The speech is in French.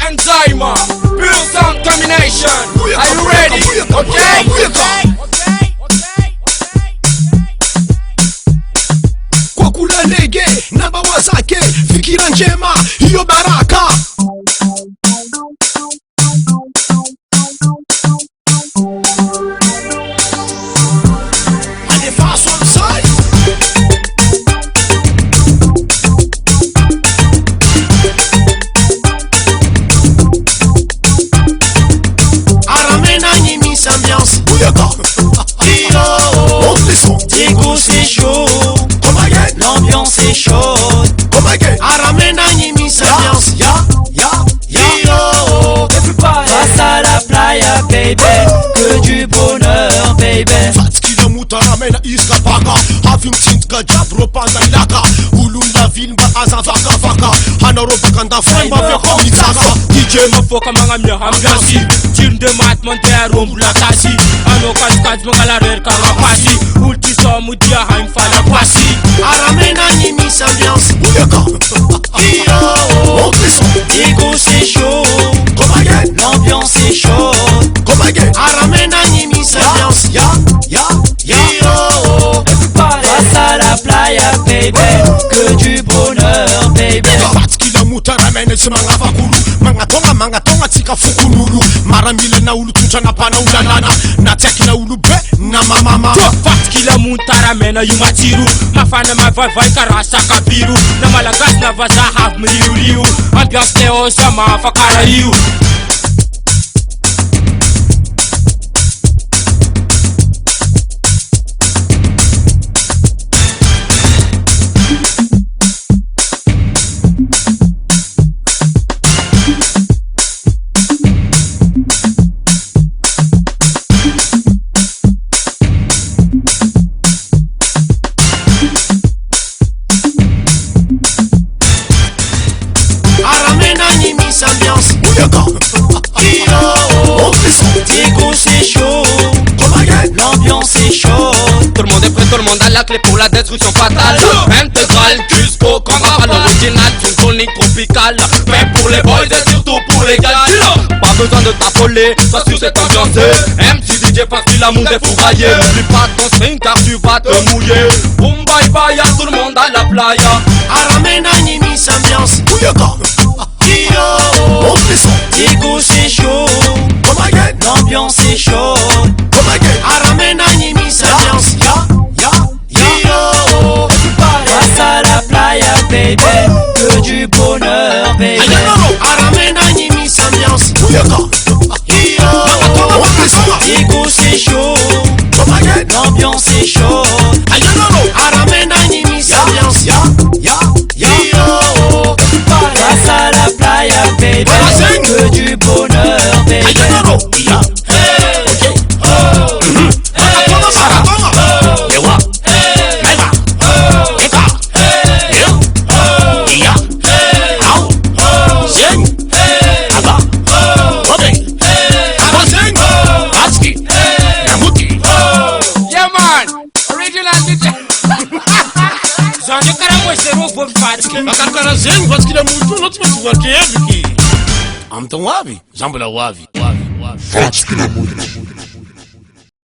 enzyme, pure sound combination. Are you ready? Okay. Kwa kula lege na bawa zake, fikira njema hiyo baraka. L'ambiance est chaude. Aramena Nimis ambiance. Face à la playa, baby. Que du bonheur, baby. Fatsiky la mutaramena iska baka. Havim tintka jabro panda ilaka. Ulunda vilmba azavaka vaka. Hanaroba kanda famba vyako mitsaka. DJ mafoka mga miyahamgasi. Tune de mat monter rombula kasi. Ano kaskaj mga larer karapasi. Ulti somu dia haim fala pasi. Aramena Nimis ambiance. Digo c'est chaud. L'ambiance est chaude. Aramena Nimis ambiance. Face à la playa, baby. Que du bonheur, baby. Fatsiky la mutaramena si manga tonga tsika fukululu. Maramile na ulu tuncha na pana ulalana. Na tsaki na ulu be na mama. Fatsiky la mutaramena yumatiru. Mafana mavavai karasa kabiru. Na malagas na vazahav mriu. Ambiance leo sama fakara riu. Digo c'est chaud. L'ambiance est chaude. Tout le monde est prêt, tout le monde a la clé pour la destruction fatale. Intégral, Cusco, Camara, l'original, une tonique tropicale. Mais pour les boys et surtout pour les gars. Pas besoin de t'affoler, sois sur cette ambiance. MC DJ parce qu'il a monté fourraillé. N'oublie pas ton string car tu vas te mouiller. Boum bye bye, tout le monde à la playa. Aramena Nimis ambiance. Digo c'est chaud. L'ambiance est chaude. Aramena Nimis ambiance. Face à la playa, baby. Que du bonheur, baby. Aramena Nimis ambiance. Digo c'est chaud. L'ambiance est chaude. Aramena Nimis ambiance. Face à la playa, baby. Que du bonheur, baby. I'm the wabi. Jambula wabi. Fatsiky la mourchidy.